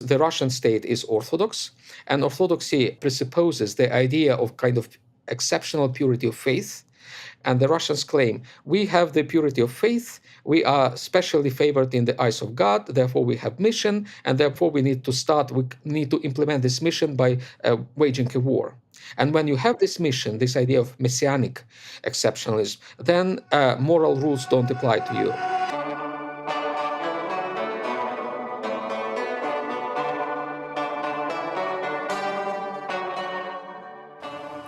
The Russian state is Orthodox, and Orthodoxy presupposes the idea of kind of exceptional purity of faith. And the Russians claim we have the purity of faith, we are specially favored in the eyes of God, therefore we have mission, and therefore we need to implement this mission by waging a war. And when you have this mission, this idea of messianic exceptionalism, then moral rules don't apply to you.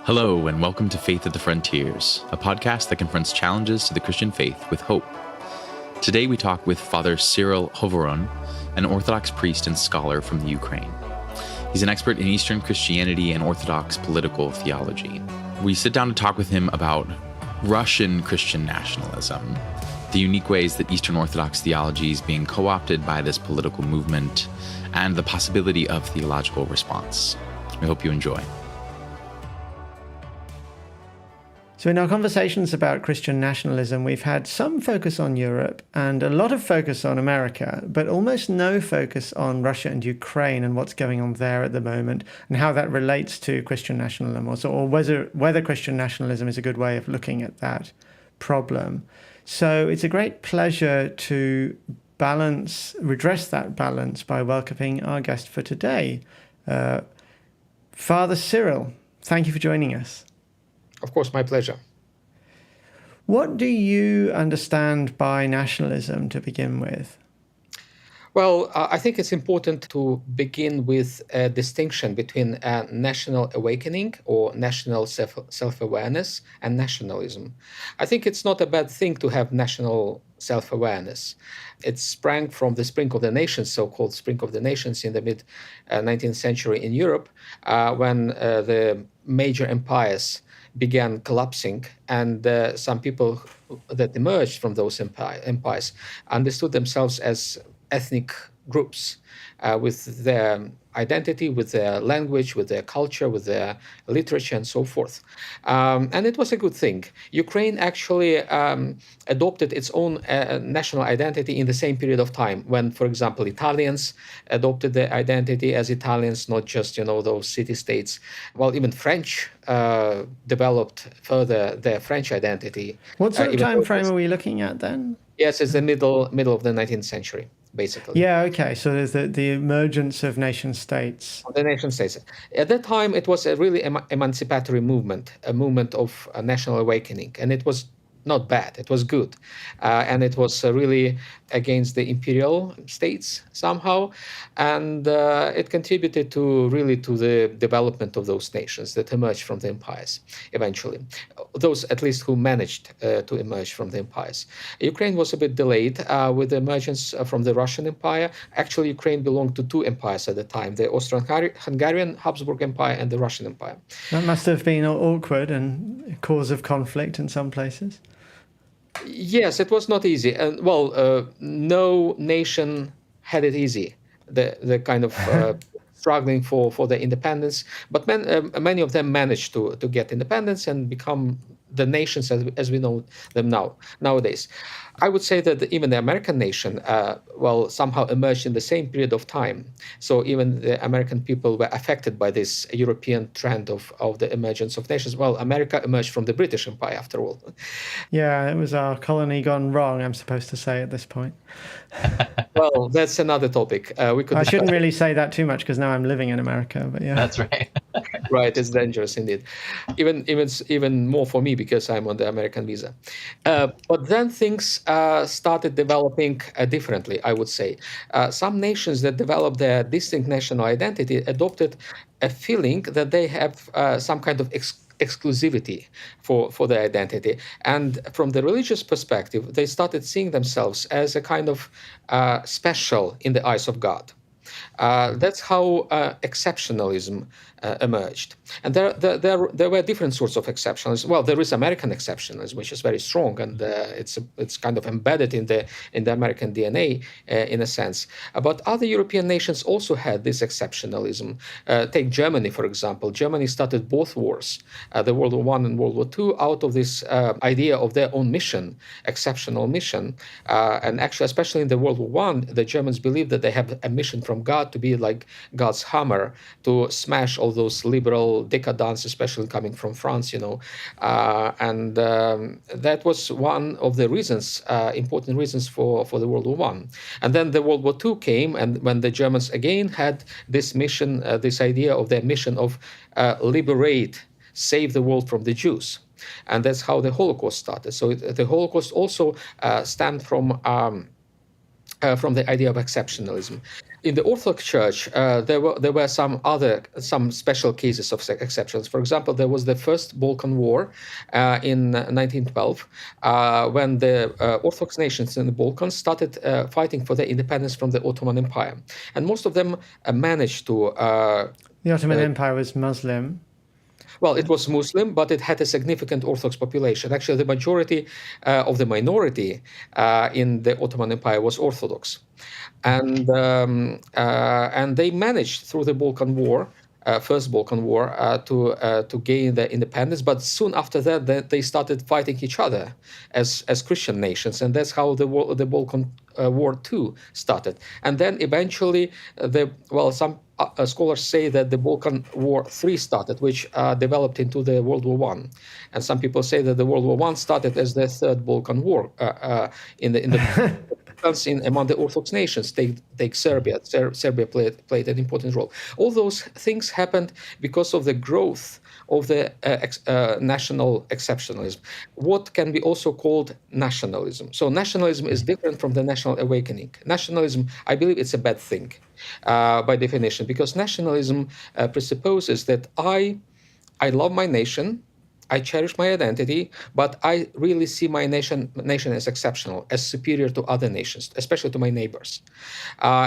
Hello, and welcome to Faith at the Frontiers, a podcast that confronts challenges to the Christian faith with hope. Today we talk with Father Cyril Hovorun, an Orthodox priest and scholar from the Ukraine. He's an expert in Eastern Christianity and Orthodox political theology. We sit down to talk with him about Russian Christian nationalism, the unique ways that Eastern Orthodox theology is being co-opted by this political movement, and the possibility of theological response. We hope you enjoy. So in our conversations about Christian nationalism, we've had some focus on Europe and a lot of focus on America, but almost no focus on Russia and Ukraine and what's going on there at the moment and how that relates to Christian nationalism, or whether Christian nationalism is a good way of looking at that problem. So it's a great pleasure to redress that balance by welcoming our guest for today, Father Cyril. Thank you for joining us. Of course, my pleasure. What do you understand by nationalism to begin with? Well, I think it's important to begin with a distinction between national awakening or national self-awareness and nationalism. I think it's not a bad thing to have national self-awareness. It sprang from the Spring of the Nations, so-called Spring of the Nations in the mid-19th century in Europe, when the major empires began collapsing, and some people that emerged from those empires understood themselves as ethnic groups with their identity, with their language, with their culture, with their literature, and so forth. And it was a good thing. Ukraine actually adopted its own national identity in the same period of time when, for example, Italians adopted their identity as Italians, not just, those city-states. Well, even French developed further their French identity. What sort of time frame are we looking at then? Yes, it's the middle of the 19th century. Basically. Yeah, okay. So there's the emergence of nation states. The nation states. At that time, it was a really emancipatory movement, a movement of national awakening. And it was not bad. It was good. And it was really against the imperial states somehow. And it contributed to the development of those nations that emerged from the empires eventually. Those, at least, who managed to emerge from the empires. Ukraine was a bit delayed with the emergence from the Russian Empire. Actually, Ukraine belonged to two empires at the time, the Austro-Hungarian Habsburg Empire and the Russian Empire. That must have been awkward and a cause of conflict in some places. Yes, it was not easy. And no nation had it easy. The kind of struggling for their independence, but many of them managed to get independence and become the nations as we know them nowadays. I would say that even the American nation, somehow emerged in the same period of time. So even the American people were affected by this European trend of the emergence of nations. Well, America emerged from the British Empire, after all. Yeah, it was our colony gone wrong, I'm supposed to say at this point. Well, that's another topic. I shouldn't really say that too much because now I'm living in America, but yeah. That's right. Right, it's dangerous indeed. Even more for me because I'm on the American visa. But then things started developing differently, I would say. Some nations that developed their distinct national identity adopted a feeling that they have some kind of exclusivity for their identity. And from the religious perspective, they started seeing themselves as a kind of special in the eyes of God. That's how exceptionalism emerged. And there were different sorts of exceptionalism. Well, there is American exceptionalism, which is very strong, and it's kind of embedded in the American DNA in a sense. But other European nations also had this exceptionalism. Take Germany, for example. Germany started both wars, the World War I and World War II, out of this idea of their own mission, exceptional mission. And actually, especially in the World War I, the Germans believed that they have a mission from God, to be like God's hammer to smash all those liberal decadence, especially coming from France, and that was one of the reasons, important reasons for the World War One. And then the World War Two came, and when the Germans again had this mission, this idea of their mission of liberate, save the world from the Jews. And that's how the Holocaust started. So the Holocaust also stemmed from the idea of exceptionalism. In the Orthodox Church, there were some special cases of exceptions. For example, there was the first Balkan War in 1912, when the Orthodox nations in the Balkans started fighting for their independence from the Ottoman Empire, and most of them managed to. The Ottoman Empire was Muslim. Well, it was Muslim, but it had a significant Orthodox population. Actually, the majority of the minority in the Ottoman Empire was Orthodox, and they managed through the Balkan War, first Balkan War, to gain their independence. But soon after that, they started fighting each other as Christian nations, and that's how the Balkan War II started. And then eventually, some scholars say that the Balkan War III started, which developed into the World War One, and some people say that the World War One started as the third Balkan War in the among the Orthodox nations. Take Serbia. Serbia played an important role. All those things happened because of the growth of the national exceptionalism, what can be also called nationalism. So nationalism is different from the national awakening. Nationalism, I believe, it's a bad thing by definition, because nationalism presupposes that I love my nation, I cherish my identity, but I really see my nation as exceptional, as superior to other nations, especially to my neighbors.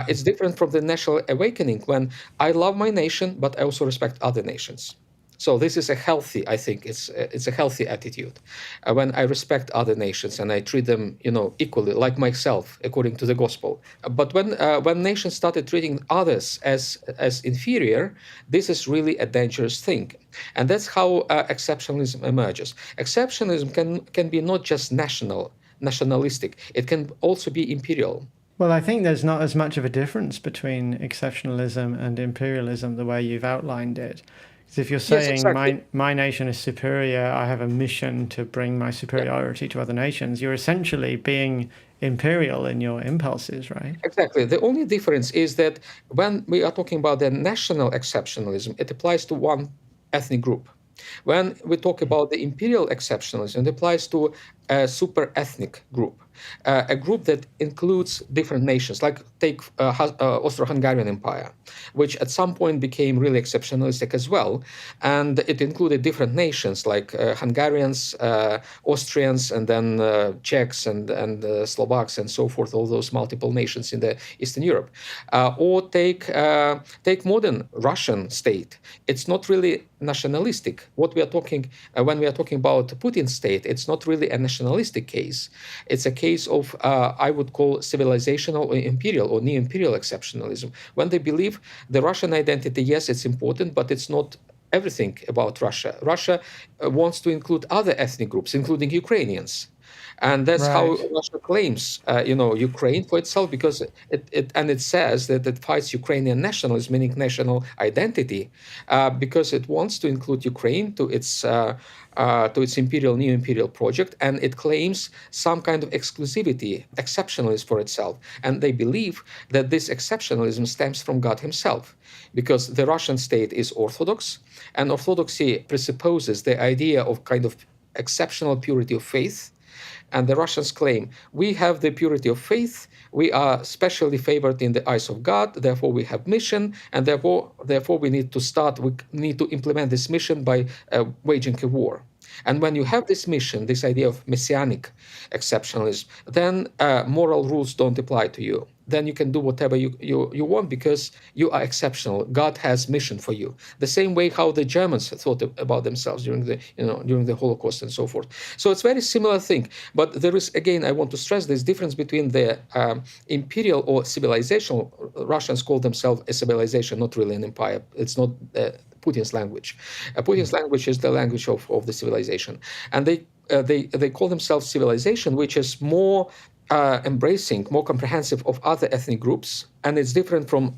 It's different from the national awakening, when I love my nation, but I also respect other nations. So this is a healthy, I think it's a healthy attitude, when I respect other nations and I treat them, equally, like myself, according to the gospel. But when nations started treating others as inferior, this is really a dangerous thing, and that's how exceptionalism emerges. Exceptionalism can be not just nationalistic; it can also be imperial. Well, I think there's not as much of a difference between exceptionalism and imperialism the way you've outlined it. Because if you're saying, Yes, exactly. my nation is superior, I have a mission to bring my superiority to other nations, you're essentially being imperial in your impulses, right? Exactly. The only difference is that when we are talking about the national exceptionalism, it applies to one ethnic group. When we talk about the imperial exceptionalism, it applies to a super ethnic group, a group that includes different nations, like take Austro-Hungarian Empire, which at some point became really exceptionalistic as well. And it included different nations like Hungarians, Austrians, and then Czechs and Slovaks and so forth, all those multiple nations in the Eastern Europe. Or take modern Russian state. It's not really nationalistic. What we are talking when we are talking about Putin's state, it's not really a nationalistic case. It's a case of I would call civilizational or imperial or neo-imperial exceptionalism, when they believe the Russian identity, yes, it's important, but it's not everything about Russia. Russia wants to include other ethnic groups, including Ukrainians. And that's how Right. Russia claims, Ukraine for itself, because it says that it fights Ukrainian nationalism, meaning national identity, because it wants to include Ukraine to its neo-imperial project, and it claims some kind of exclusivity, exceptionalism for itself. And they believe that this exceptionalism stems from God Himself, because the Russian state is Orthodox, and Orthodoxy presupposes the idea of kind of exceptional purity of faith. And the Russians claim, we have the purity of faith, we are specially favored in the eyes of God, therefore we have mission, and therefore we need to implement this mission by waging a war. And when you have this mission, this idea of messianic exceptionalism, then moral rules don't apply to you. Then you can do whatever you want, because you are exceptional. God has mission for you. The same way how the Germans thought about themselves during the Holocaust and so forth. So it's very similar thing. But there is, again, I want to stress this difference between the imperial or civilizational. Russians call themselves a civilization, not really an empire. It's not Putin's language. Putin's language is the language of the civilization, and they call themselves civilization, which is more embracing, more comprehensive of other ethnic groups, and it's different from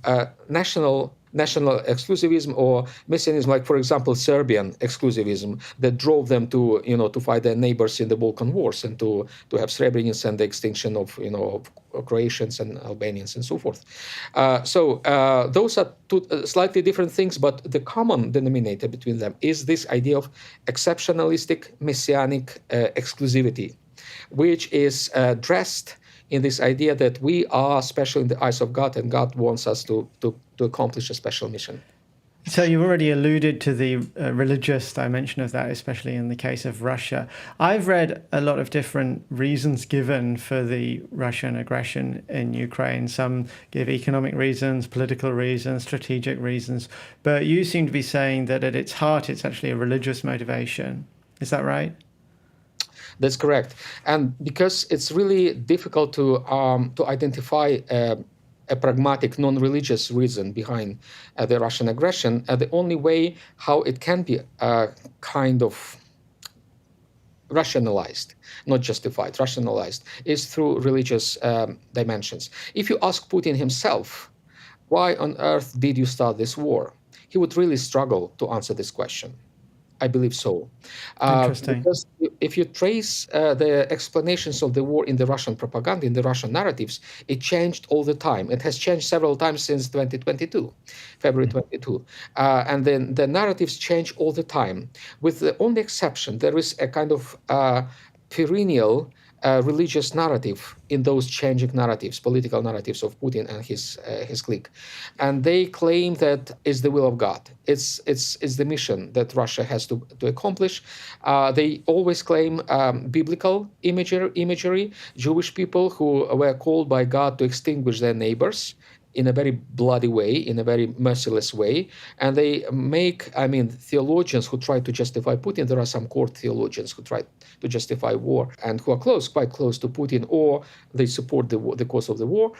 national exclusivism or messianism, like for example Serbian exclusivism that drove them to to fight their neighbors in the Balkan Wars and to have Srebrenica and the extinction of of Croatians and Albanians and so forth. So those are two slightly different things, but the common denominator between them is this idea of exceptionalistic messianic exclusivity, which is dressed in this idea that we are special in the eyes of God, and God wants us to accomplish a special mission. So you've already alluded to the religious dimension of that, especially in the case of Russia. I've read a lot of different reasons given for the Russian aggression in Ukraine. Some give economic reasons, political reasons, strategic reasons. But you seem to be saying that at its heart, it's actually a religious motivation. Is that right? That's correct. And because it's really difficult to identify a pragmatic, non-religious reason behind the Russian aggression, the only way how it can be kind of rationalized, not justified, rationalized, is through religious dimensions. If you ask Putin himself, why on earth did you start this war? He would really struggle to answer this question. I believe so. Interesting. Because if you trace the explanations of the war in the Russian propaganda, in the Russian narratives, it changed all the time. It has changed several times since 2022, February 22. And then the narratives change all the time. With the only exception, there is a kind of perennial religious narrative in those changing narratives, political narratives of Putin and his clique, and they claim that it's the will of God. It's the mission that Russia has to accomplish. They always claim biblical imagery, Jewish people who were called by God to extinguish their neighbors in a very bloody way, in a very merciless way. And they make, theologians who try to justify Putin, there are some court theologians who try to justify war and who are quite close to Putin, or they support the cause of the war.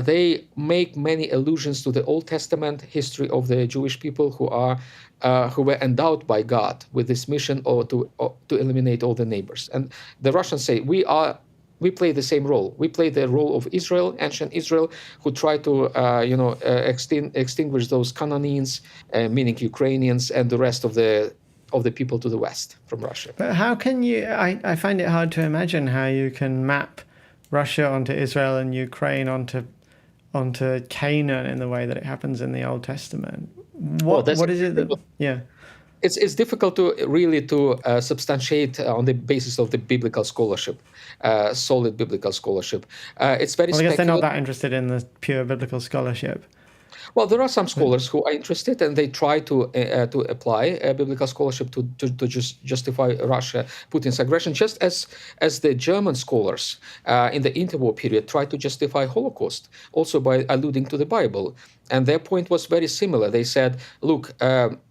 They make many allusions to the Old Testament history of the Jewish people who were endowed by God with this mission or to eliminate all the neighbors. And the Russians say, we play the same role. We play the role of Israel, ancient Israel, who try to, extinguish those Canaanites, meaning Ukrainians, and the rest of the people to the west from Russia. But how can you? I find it hard to imagine how you can map Russia onto Israel and Ukraine onto Canaan in the way that it happens in the Old Testament. What is it that? Yeah. It's difficult to really substantiate on the basis of the biblical scholarship, solid biblical scholarship. It's very. Well, I guess they're not that interested in the pure biblical scholarship. Well, there are some scholars who are interested, and they try to apply biblical scholarship to just justify Putin's aggression, just as the German scholars in the interwar period tried to justify Holocaust, also by alluding to the Bible. And their point was very similar. They said, look,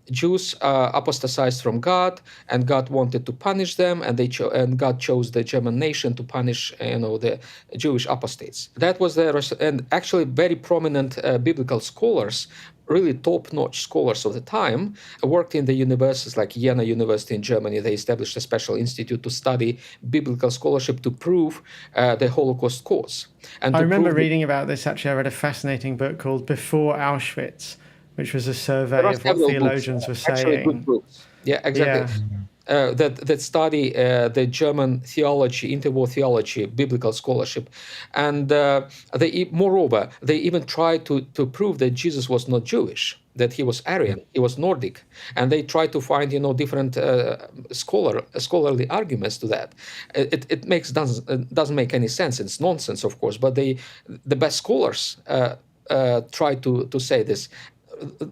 Jews apostatized from God, and God wanted to punish them, and God chose the German nation to punish, the Jewish apostates. That was and actually very prominent biblical scholars, really top-notch scholars of the time, worked in the universities like Jena University in Germany. They established a special institute to study biblical scholarship to prove the Holocaust cause. And I remember reading about this. Actually, I read a fascinating book called Before Auschwitz, which was a survey of what theologians were saying. Good books. Yeah, exactly. Yeah. That study the German theology, interwar theology, biblical scholarship, and moreover they even tried to prove that Jesus was not Jewish, that he was Aryan, he was Nordic, and they tried to find different scholarly arguments to that. It doesn't make any sense. It's nonsense, of course, but the best scholars try to say this.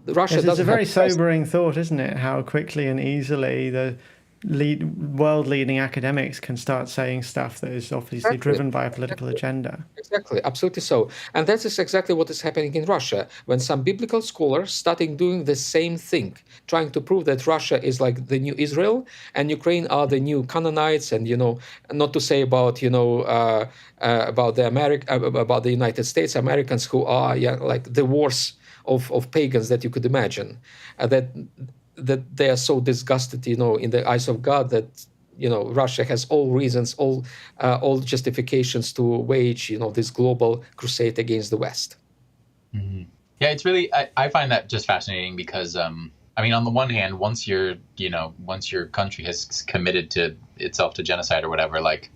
Russia it's a very sobering thought, isn't it? How quickly and easily the world-leading academics can start saying stuff that is obviously driven by a political agenda. Exactly, absolutely so. And that is exactly what is happening in Russia, when some biblical scholars starting doing the same thing, trying to prove that Russia is like the new Israel and Ukraine are the new Canaanites, and not to say about about the United States, Americans who are like the worst of pagans that you could imagine, that they are so disgusted, in the eyes of God, that Russia has all reasons, all justifications to wage, this global crusade against the West. Mm-hmm. Yeah, it's really, I find that just fascinating because, I mean, on the one hand, once your country has committed to itself to genocide or whatever, like,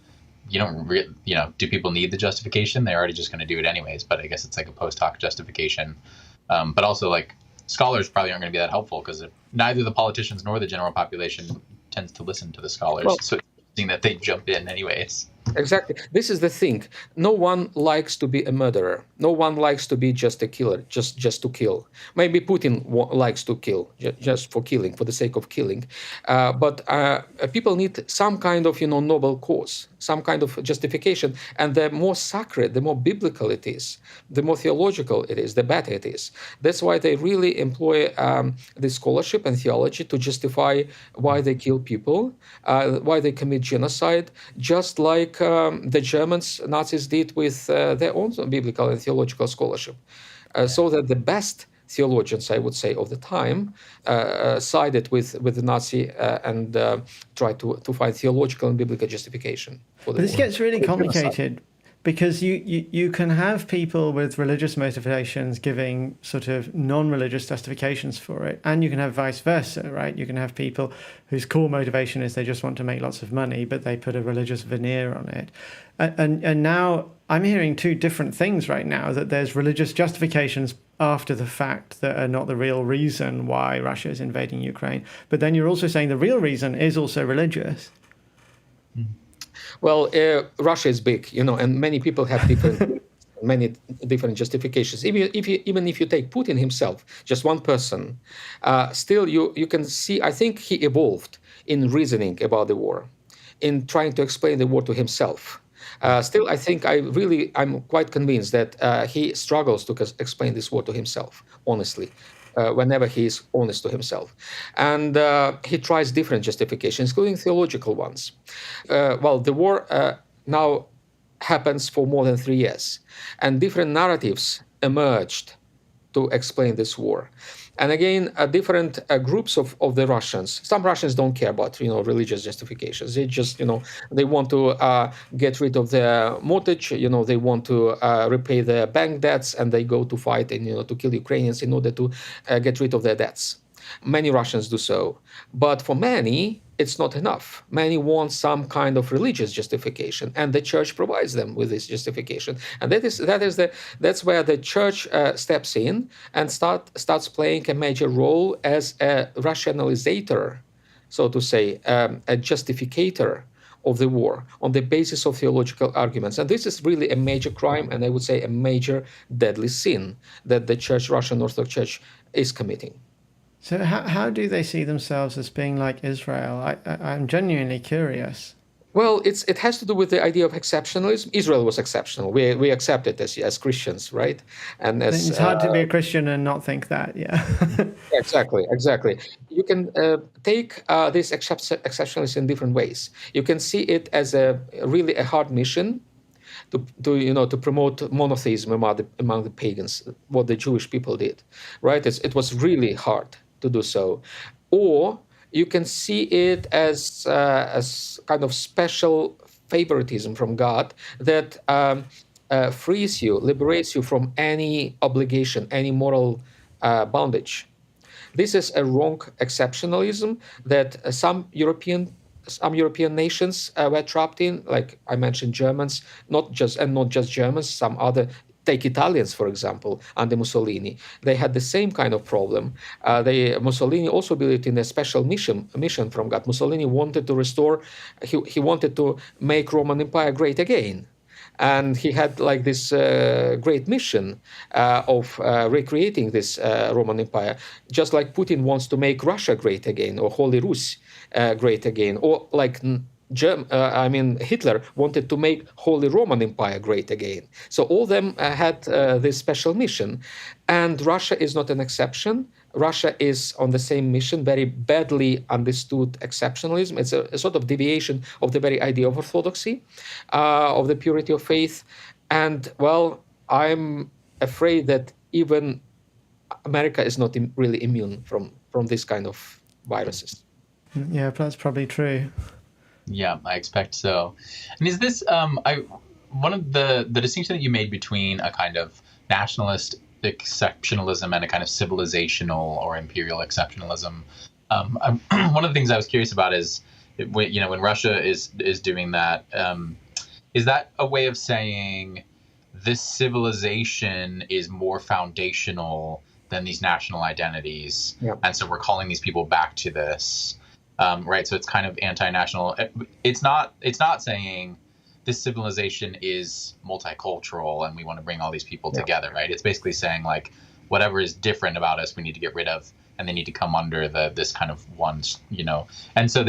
do people need the justification? They're already just going to do it anyways. But I guess it's like a post hoc justification. But also, like, scholars probably aren't going to be that helpful because neither the politicians nor the general population tends to listen to the scholars. Well, so it's interesting that they jump in anyways. Exactly. This is the thing. No one likes to be a murderer. No one likes to be just a killer, just to kill. Maybe Putin likes to kill, just for killing, for the sake of killing. But people need some kind of, noble cause, some kind of justification. And the more sacred, the more biblical it is, the more theological it is, the better it is. That's why they really employ the scholarship and theology to justify why they kill people, why they commit genocide, just like the Germans, Nazis did with their own biblical and theological scholarship. So that the best theologians, I would say, of the time sided with the Nazi and tried to find theological and biblical justification for the But this war. gets really complicated because you can have people with religious motivations giving sort of non-religious justifications for it, and you can have vice versa, right? You can have people whose core motivation is they just want to make lots of money, but they put a religious veneer on it. And now I'm hearing two different things right now, that there's religious justifications after the fact that are not the real reason why Russia is invading Ukraine. But then you're also saying the real reason is also religious. Well, Russia is big, and many people have many different justifications. Even if you take Putin himself, just one person, still you can see. I think he evolved in reasoning about the war, in trying to explain the war to himself. Still, I think I'm quite convinced that he struggles to explain this war to himself, honestly. Whenever he is honest to himself. And he tries different justifications, including theological ones. Well, the war now happens for more than 3 years, and different narratives emerged to explain this war. And again, different groups of the Russians. Some Russians don't care about religious justifications. They just they want to get rid of their mortgage. They want to repay their bank debts, and they go to fight and to kill Ukrainians in order to get rid of their debts. Many Russians do so, but for many, it's not enough. Many want some kind of religious justification, and the church provides them with this justification. And that's where the church steps in and starts playing a major role as a rationalizator, so to say, a justificator of the war on the basis of theological arguments. And this is really a major crime, and I would say a major deadly sin that the church, Russian Orthodox Church, is committing. So how do they see themselves as being like Israel? I'm genuinely curious. Well, it has to do with the idea of exceptionalism. Israel was exceptional. We accept it as Christians, right? And it's hard to be a Christian and not think that, yeah. Exactly. You can take this exceptionalism in different ways. You can see it as really a hard mission to promote monotheism among the pagans, what the Jewish people did, right? It was really hard to do so. Or you can see it as kind of special favoritism from God that frees you, liberates you from any obligation, any moral bondage. This is a wrong exceptionalism that some European nations were trapped in, like I mentioned, Germans, not just Germans, some other. Take Italians, for example, under Mussolini. They had the same kind of problem. Mussolini also believed in a special mission from God. Mussolini wanted to restore, he wanted to make Roman Empire great again. And he had like this great mission of recreating this Roman Empire, just like Putin wants to make Russia great again, or Holy Rus great again, or like Hitler wanted to make Holy Roman Empire great again. So all of them had this special mission. And Russia is not an exception. Russia is on the same mission, very badly understood exceptionalism. It's a sort of deviation of the very idea of orthodoxy, of the purity of faith. And, well, I'm afraid that even America is not really immune from this kind of viruses. Yeah, that's probably true. Yeah, I expect so. And is this I one of the distinction that you made between a kind of nationalist exceptionalism and a kind of civilizational or imperial exceptionalism? One of the things I was curious about is when Russia is doing that, is that a way of saying this civilization is more foundational than these national identities, Yeah. and so we're calling these people back to this, right? So it's kind of anti-national. It's not. It's not saying this civilization is multicultural and we want to bring all these people Yeah. together, right? It's basically saying like whatever is different about us, we need to get rid of, and they need to come under this kind of one, And so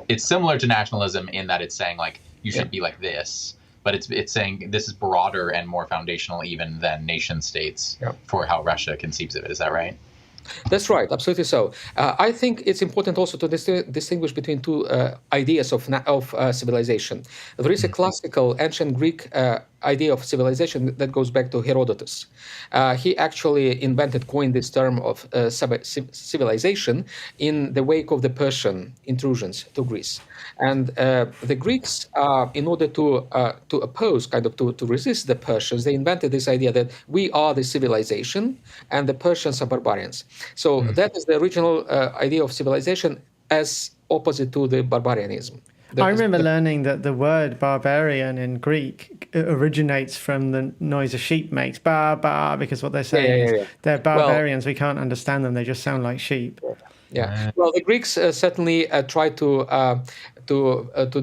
it's similar to nationalism in that it's saying like you Yeah. should be like this, but it's saying this is broader and more foundational even than nation states Yeah. for how Russia conceives of it. Is that right? That's right, absolutely so. I think it's important also to distinguish between two ideas of civilization. There is a classical ancient Greek idea of civilization that goes back to Herodotus. He actually coined this term of civilization in the wake of the Persian intrusions to Greece. And the Greeks, in order to oppose, to resist the Persians, they invented this idea that we are the civilization and the Persians are barbarians. So that is the original idea of civilization as opposite to the barbarianism. I remember learning that the word barbarian in Greek originates from the noise a sheep makes, ba ba, because what they're saying is they're barbarians. We can't understand them. They just sound like sheep. Yeah. Well, the Greeks certainly tried to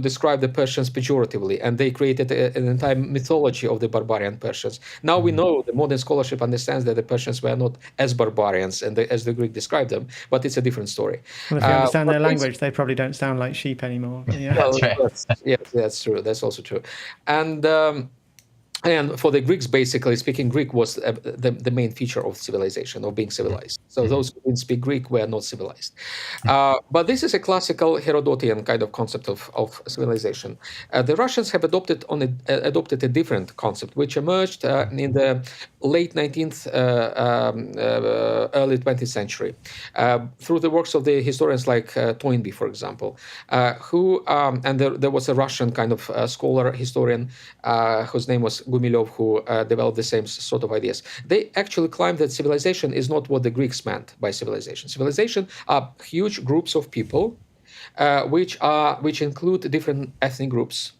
describe the Persians pejoratively, and they created an entire mythology of the barbarian Persians. Now we know the modern scholarship understands that the Persians were not as barbarians as the Greek described them, but it's a different story. Well, if you understand their language, they probably don't sound like sheep anymore. Yeah. Well, That's right. that's true. That's also true. And for the Greeks, basically speaking, Greek was the main feature of civilization, of being civilized. So those who didn't speak Greek were not civilized. But this is a classical Herodotian kind of concept of civilization. The Russians have adopted a different concept, which emerged in the late 19th, early 20th century, through the works of the historians like Toynbee, for example, and there was a Russian kind of scholar, historian, whose name was Gumilov, who developed the same sort of ideas. They actually claimed that civilization is not what the Greeks meant by civilization. Civilization are huge groups of people, which include different ethnic groups,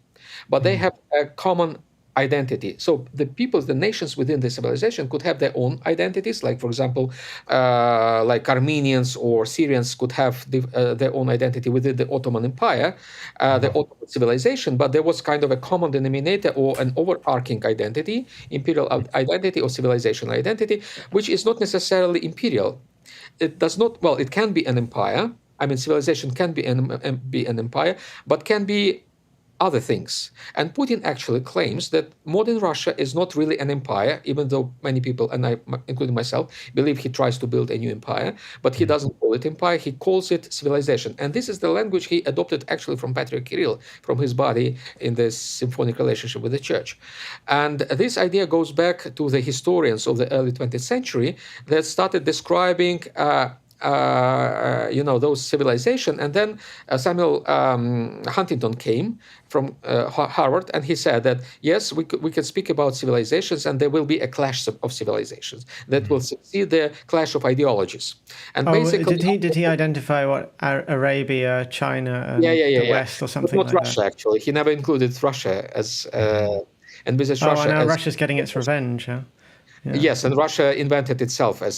but they have a common identity. So the nations within the civilization could have their own identities. Like, for example, like Armenians or Syrians could have their own identity within the Ottoman Empire, the Ottoman civilization. But there was kind of a common denominator or an overarching identity, imperial identity or civilizational identity, which is not necessarily imperial. It does not. Well, it can be an empire. I mean, civilization can be an empire, but can be other things. And Putin actually claims that modern Russia is not really an empire, even though many people, and I, including myself, believe he tries to build a new empire, but he doesn't call it empire, he calls it civilization. And this is the language he adopted actually from Patriarch Kirill, from his body in this symphonic relationship with the church. And this idea goes back to the historians of the early 20th century that started describing those civilization. And then Samuel Huntington came from Harvard, and he said that yes, we can speak about civilizations, and there will be a clash of civilizations that will succeed the clash of ideologies. And basically, did he identify what Arabia, China, and the West or something but not like Russia, that? Actually, he never included Russia as envisaged Russia. Now as, Russia's getting its revenge. Huh? Yeah. Yes, and Russia invented itself as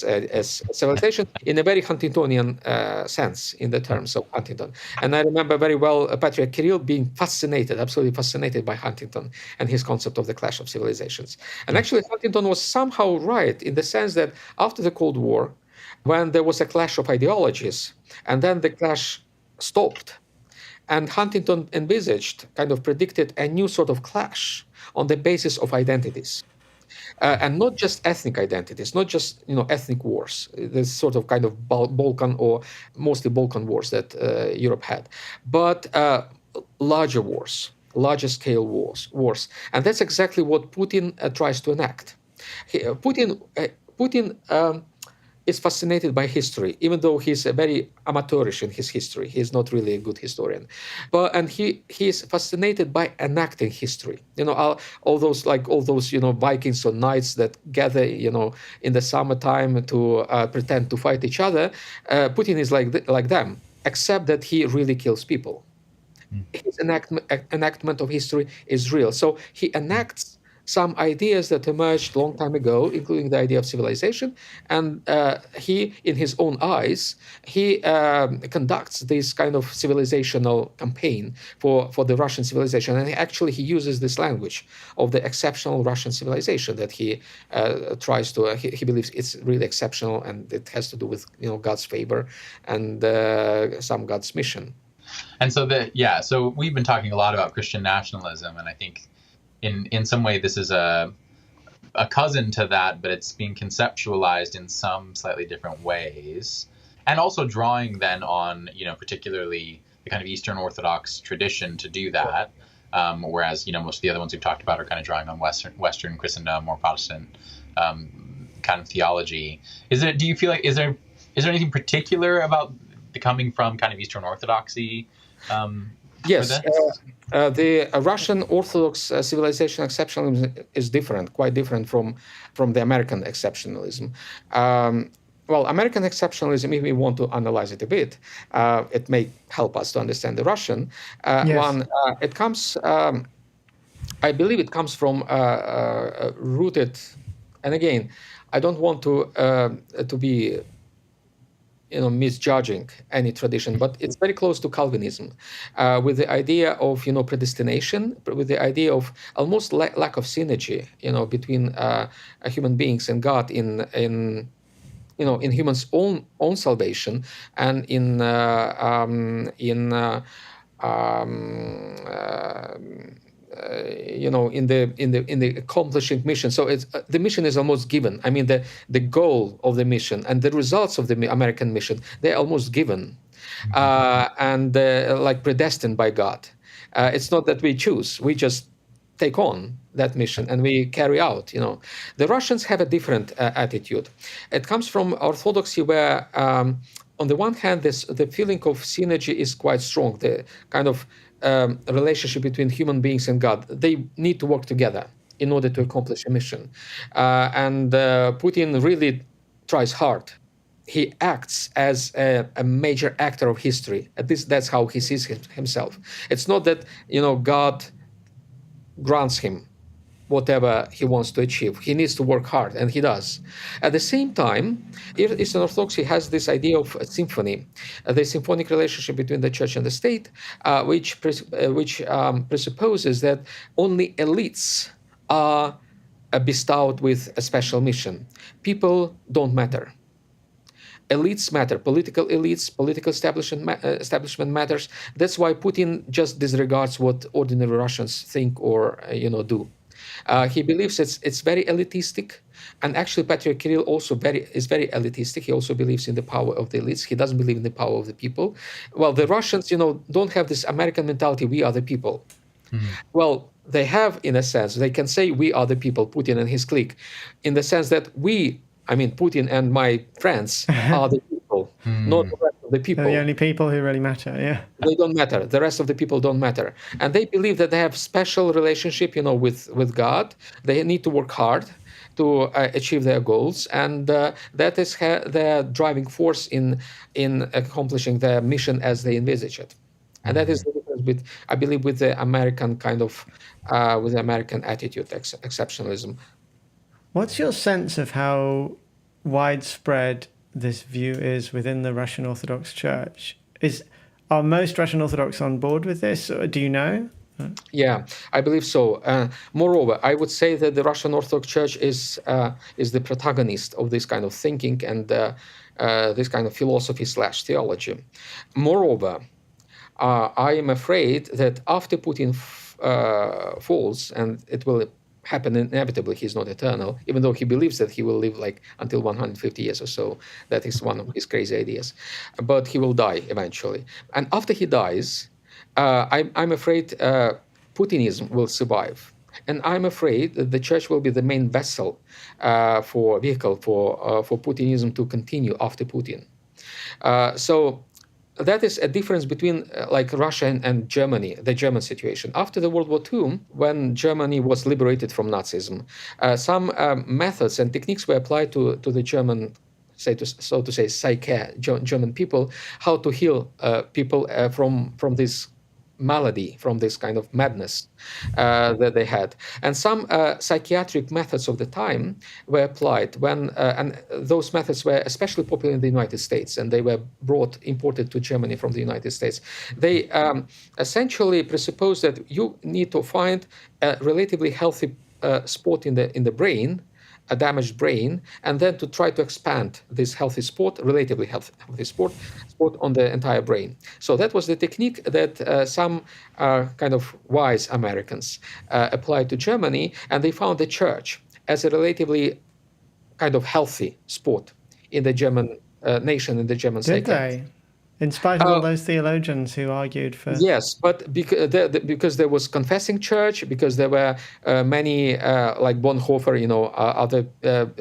civilization in a very Huntingtonian sense, in the terms of Huntington. And I remember very well Patriarch Kirill being absolutely fascinated by Huntington and his concept of the clash of civilizations. And actually, Huntington was somehow right in the sense that after the Cold War, when there was a clash of ideologies, and then the clash stopped, and Huntington predicted a new sort of clash on the basis of identities. And not just ethnic identities, not just ethnic wars. This sort of kind of Balkan or mostly Balkan wars that Europe had, but larger wars, larger scale wars, and that's exactly what Putin tries to enact. Putin is fascinated by history, even though he's a very amateurish in his history. He's not really a good historian, and he is fascinated by enacting history. All those, like all those, Vikings or knights that gather, in the summertime to pretend to fight each other. Putin is like them, except that he really kills people. His enactment of history is real. So he enacts some ideas that emerged long time ago, including the idea of civilization, and he, in his own eyes, he conducts this kind of civilizational campaign for the Russian civilization, and he uses this language of the exceptional Russian civilization that he tries to. He believes it's really exceptional, and it has to do with God's favor and some God's mission. And so so we've been talking a lot about Christian nationalism, and I think in some way this is a cousin to that, but it's being conceptualized in some slightly different ways, and also drawing then on particularly the kind of Eastern Orthodox tradition to do that, whereas most of the other ones we've talked about are kind of drawing on Western Christendom or Protestant kind of theology. Do you feel like is there anything particular about the coming from kind of Eastern Orthodoxy? Yes, the Russian Orthodox civilization exceptionalism is different, quite different from the American exceptionalism. Well, American exceptionalism, if we want to analyze it a bit, it may help us to understand the Russian one. It comes, I believe, it comes from rooted, and again, I don't want to be misjudging any tradition, but it's very close to Calvinism, with the idea of predestination, with the idea of almost lack of synergy, between human beings and God in humans' own salvation, and in in the accomplishing mission. So it's the mission is almost given. I mean, the goal of the mission and the results of the American mission, they're almost given, and like predestined by God. It's not that we choose; we just take on that mission and we carry out. The Russians have a different attitude. It comes from Orthodoxy, where on the one hand, the feeling of synergy is quite strong. The kind of relationship between human beings and God, they need to work together in order to accomplish a mission. And Putin really tries hard. He acts as a major actor of history. At least that's how he sees himself. It's not that God grants him whatever he wants to achieve. He needs to work hard, and he does. At the same time, Eastern Orthodoxy has this idea of a symphony, the symphonic relationship between the church and the state, which presupposes that only elites are bestowed with a special mission. People don't matter. Elites matter. Political elites, political establishment matters. That's why Putin just disregards what ordinary Russians think or do. He believes it's very elitistic, and actually Patriarch Kirill also is very elitistic. He also believes in the power of the elites. He doesn't believe in the power of the people. Well, the Russians, don't have this American mentality. We are the people. Mm-hmm. Well, they have, in a sense, they can say we are the people, Putin and his clique, in the sense that Putin and my friends are the people, not the rest of the people. They're the only people who really matter, yeah. They don't matter. The rest of the people don't matter. And they believe that they have special relationship, with God. They need to work hard to achieve their goals. And that is their driving force in accomplishing their mission as they envisage it. And that is the difference I believe, with the American kind of, with the American attitude, exceptionalism. What's your sense of how widespread this view is within the Russian Orthodox Church? Are most Russian Orthodox on board with this? Or do you know? Yeah, I believe so. Moreover, I would say that the Russian Orthodox Church is the protagonist of this kind of thinking and this kind of philosophy/theology. Moreover, I am afraid that after Putin falls, and it will happen inevitably, he's not eternal, even though he believes that he will live until 150 years or so. That is one of his crazy ideas. But he will die eventually. And after he dies, I'm afraid Putinism will survive. And I'm afraid that the church will be the main vessel vehicle for Putinism to continue after Putin. So that is a difference between like Russia and Germany, the German situation. After the World War II, when Germany was liberated from Nazism, some methods and techniques were applied to the German, so to say, psyche, German people, how to heal people from this malady, from this kind of madness that they had. And some psychiatric methods of the time were applied and those methods were especially popular in the United States, and they were imported to Germany from the United States. They essentially presuppose that you need to find a relatively healthy spot in the brain, a damaged brain, and then to try to expand this healthy spot, relatively healthy spot on the entire brain. So that was the technique that some kind of wise Americans applied to Germany, and they found the church as a relatively kind of healthy spot in the German nation, in the German Did psyche. they? In spite of all those theologians who argued for... Yes, but because there was confessing church, because there were many like Bonhoeffer, other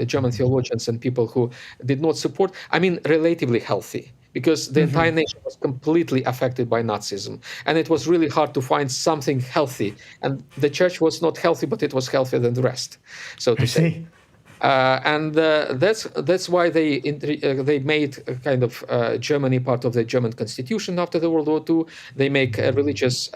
German theologians and people who did not support, I mean, relatively healthy, because the entire nation was completely affected by Nazism. And it was really hard to find something healthy. And the church was not healthy, but it was healthier than the rest, so to say. And that's why they made kind of Germany part of the German constitution after the World War II. They make religious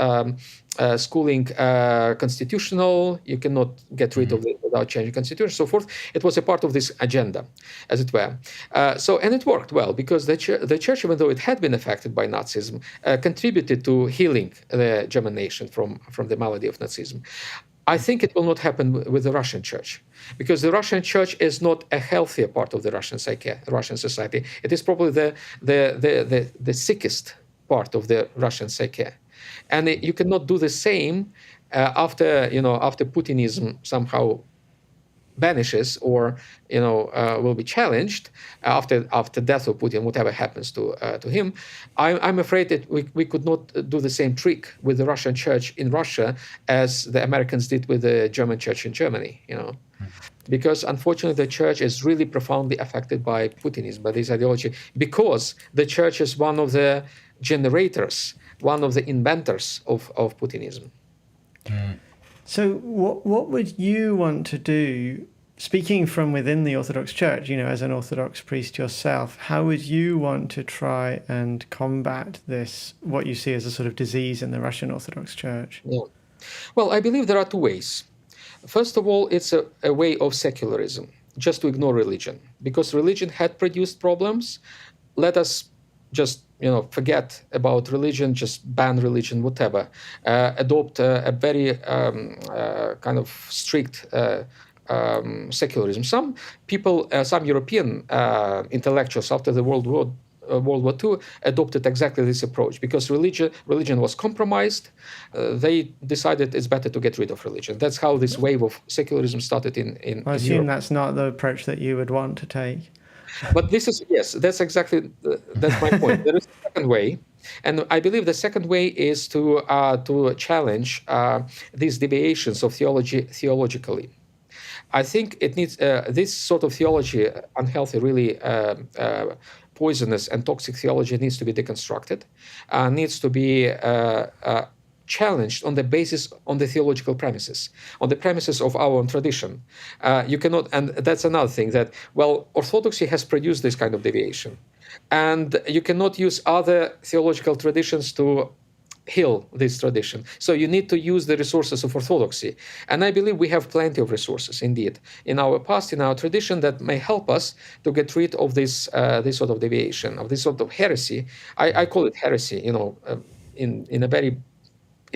schooling constitutional. You cannot get rid of it without changing constitution, so forth. It was a part of this agenda, as it were. And it worked well, because the church, even though it had been affected by Nazism, contributed to healing the German nation from the malady of Nazism. I think it will not happen with the Russian church, because the Russian church is not a healthier part of the Russian psyche, Russian society. It is probably the sickest part of the Russian psyche, and you cannot do the same after Putinism somehow vanishes or will be challenged after death of Putin, whatever happens to him. I'm afraid that we could not do the same trick with the Russian church in Russia as the Americans did with the German church in Germany, because unfortunately the church is really profoundly affected by Putinism, by this ideology, because the church is one of the generators, one of the inventors of Putinism. So what would you want to do, speaking from within the Orthodox Church, as an Orthodox priest yourself, how would you want to try and combat this, what you see as a sort of disease in the Russian Orthodox Church? Yeah. Well, I believe there are two ways. First of all, it's a way of secularism, just to ignore religion, because religion had produced problems. Let us just forget about religion, just ban religion, whatever. Adopt a very kind of strict secularism. Some people, some European intellectuals after the World War II adopted exactly this approach, because religion was compromised. They decided it's better to get rid of religion. That's how this wave of secularism started in I assume Europe. that's not the approach that you would want to take. But that's exactly that's my point. There is a second way, and I believe the second way is to challenge these deviations of theology theologically. I think it needs this sort of theology, unhealthy, really poisonous and toxic theology, needs to be deconstructed, needs to be challenged on the theological premises, on the premises of our own tradition. You cannot, and that's another thing, that, well, Orthodoxy has produced this kind of deviation, and you cannot use other theological traditions to heal this tradition. So you need to use the resources of Orthodoxy. And I believe we have plenty of resources, indeed, in our past, in our tradition, that may help us to get rid of this sort of deviation, of this sort of heresy. I call it heresy, in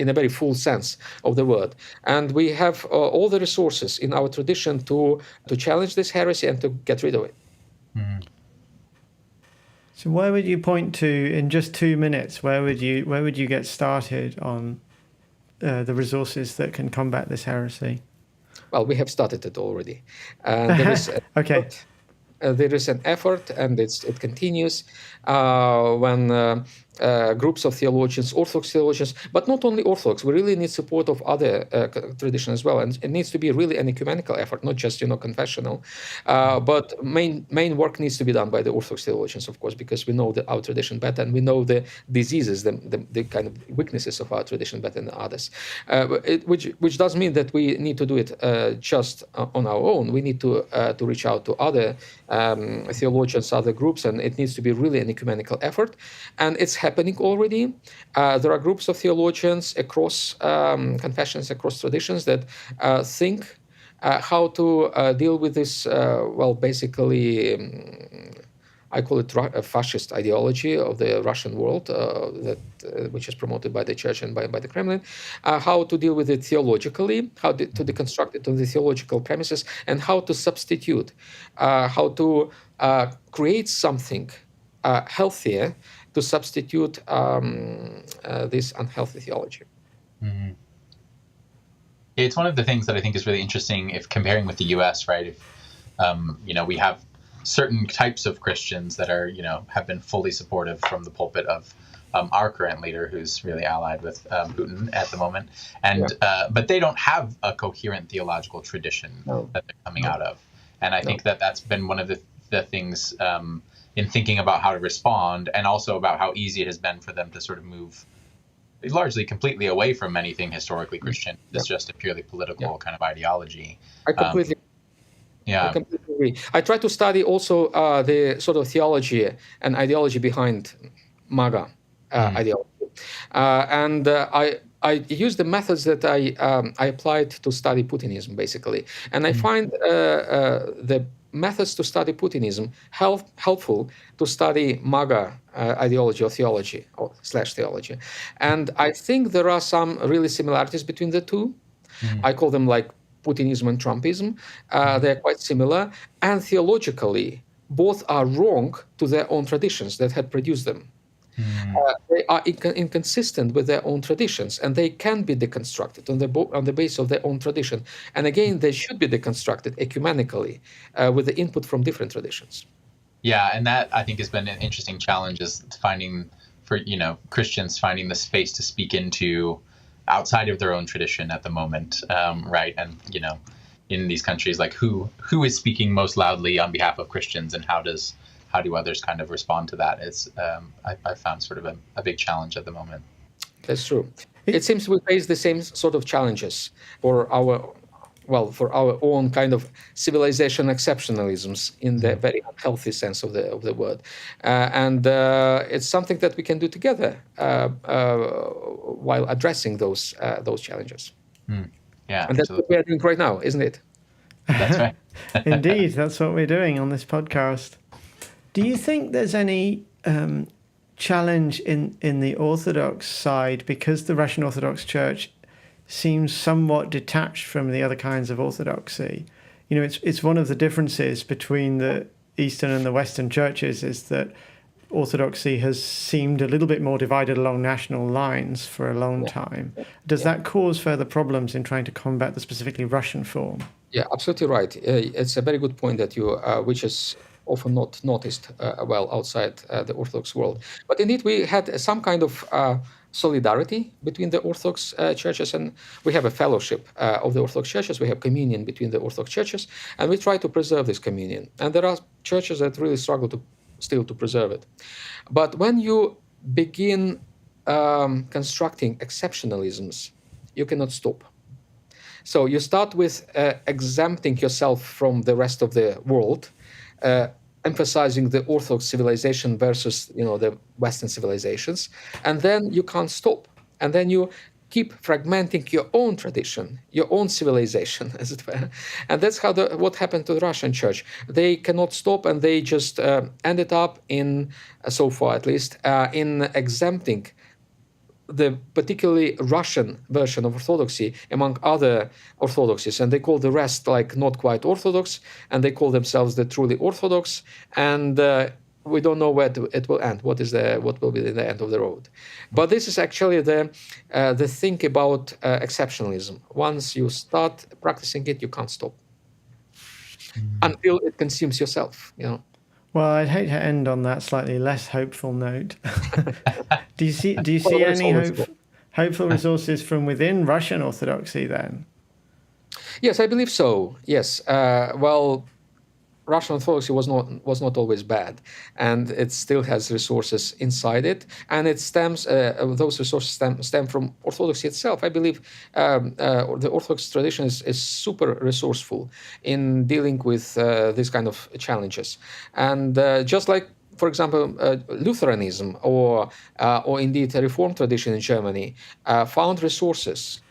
a very full sense of the word. And we have all the resources in our tradition to challenge this heresy and to get rid of it. So where would you point to, in just 2 minutes, where would you get started on the resources that can combat this heresy? Well, we have started it already. There is Okay. There is an effort, and it continues when groups of theologians, Orthodox theologians, but not only Orthodox. We really need support of other tradition as well, and it needs to be really an ecumenical effort, not just confessional. But main work needs to be done by the Orthodox theologians, of course, because we know our tradition better, and we know the diseases, the kind of weaknesses of our tradition better than others. Which does mean that we need to do it just on our own. We need to reach out to other theologians, other groups, and it needs to be really an ecumenical effort. And it's happening already. There are groups of theologians across confessions, across traditions that think how to deal with this, basically, I call it a fascist ideology of the Russian world, which is promoted by the church and by the Kremlin, how to deal with it theologically, how to deconstruct it on the theological premises, and how to substitute, how to create something healthier to substitute this unhealthy theology. Mm-hmm. It's one of the things that I think is really interesting if comparing with the U.S., right? If, we have certain types of Christians that are, have been fully supportive from the pulpit of our current leader, who's really allied with Putin at the moment, and but they don't have a coherent theological tradition that they're coming out of, and I think that's been one of the things in thinking about how to respond, and also about how easy it has been for them to sort of move largely completely away from anything historically Christian. It's just a purely political kind of ideology. I completely agree. I try to study also the sort of theology and ideology behind MAGA ideology. And I use the methods that I applied to study Putinism, basically. And I find the methods to study Putinism helpful to study MAGA ideology or theology / theology. And I think there are some really similarities between the two. I call them like Putinism and Trumpism. They're quite similar. And theologically, both are wrong to their own traditions that had produced them. They are inconsistent with their own traditions, and they can be deconstructed on the basis of their own tradition. And again, they should be deconstructed ecumenically with the input from different traditions. Yeah, and that I think has been an interesting challenge, is finding for Christians finding the space to speak into outside of their own tradition at the moment, right? And in these countries, like who is speaking most loudly on behalf of Christians, and how do others kind of respond to that? It's I found sort of a big challenge at the moment. That's true. It seems we face the same sort of challenges for our own kind of civilization exceptionalisms in the very unhealthy sense of the word, and it's something that we can do together while addressing those challenges. Yeah, and that's what we are doing right now, isn't it? That's right. Indeed, that's what we're doing on this podcast. Do you think there's any challenge in the Orthodox side, because the Russian Orthodox Church seems somewhat detached from the other kinds of orthodoxy? It's one of the differences between the Eastern and the Western churches is that Orthodoxy has seemed a little bit more divided along national lines for a long time. Does that cause further problems in trying to combat the specifically Russian form? Yeah, absolutely right. It's a very good point that you, which is often not noticed outside the Orthodox world. But indeed, we had some kind of solidarity between the Orthodox churches, and we have a fellowship of the Orthodox churches. We have communion between the Orthodox churches, and we try to preserve this communion. And there are churches that really struggle to preserve it. But when you begin constructing exceptionalisms, you cannot stop. So you start with exempting yourself from the rest of the world, emphasizing the Orthodox civilization versus the Western civilizations, and then you can't stop. And then you keep fragmenting your own tradition, your own civilization, as it were. And that's what happened to the Russian church. They cannot stop, and they just ended up in, so far at least, in exempting the particularly Russian version of Orthodoxy among other Orthodoxies, and they call the rest like not quite Orthodox, and they call themselves the truly Orthodox, and we don't know where it will end. What will be the end of the road? But this is actually the thing about exceptionalism. Once you start practicing it, you can't stop until it consumes yourself. Well, I'd hate to end on that slightly less hopeful note. Do you Well, see there's any always hope. hopeful resources from within Russian Orthodoxy then? Yes, I believe so. Yes. Well, Russian Orthodoxy was not always bad, and it still has resources inside it, and it stems those resources stem from Orthodoxy itself. I believe the Orthodox tradition is super resourceful in dealing with these kind of challenges, and just like. For example, Lutheranism or indeed a Reformed tradition in Germany found resources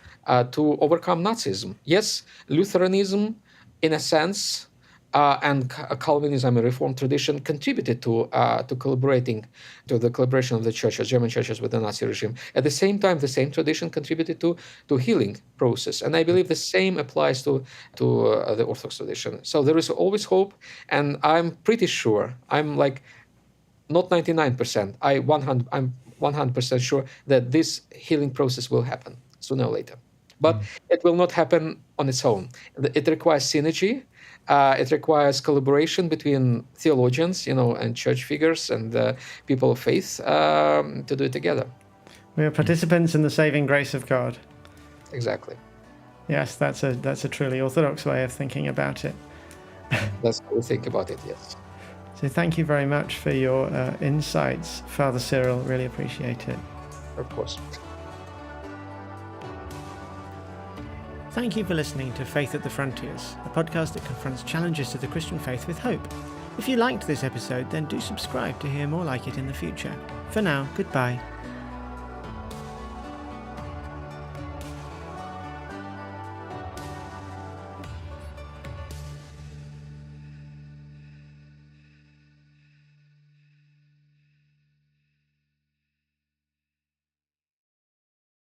to overcome Nazism. Yes, Lutheranism, in a sense, and Calvinism and Reformed tradition contributed to collaborating to the collaboration of the churches, German churches, with the Nazi regime. At the same time, the same tradition contributed to healing process, and I believe the same applies to the Orthodox tradition. So there is always hope, and I'm pretty sure. I'm like not 99%. I'm 100% sure that this healing process will happen sooner or later. But it will not happen on its own. It requires synergy. It requires collaboration between theologians, and church figures and people of faith to do it together. We are participants in the saving grace of God. Exactly. Yes, that's a truly Orthodox way of thinking about it. That's how we think about it, yes. So thank you very much for your insights, Father Cyril. Really appreciate it. Of course. Thank you for listening to Faith at the Frontiers, a podcast that confronts challenges to the Christian faith with hope. If you liked this episode, then do subscribe to hear more like it in the future. For now, goodbye.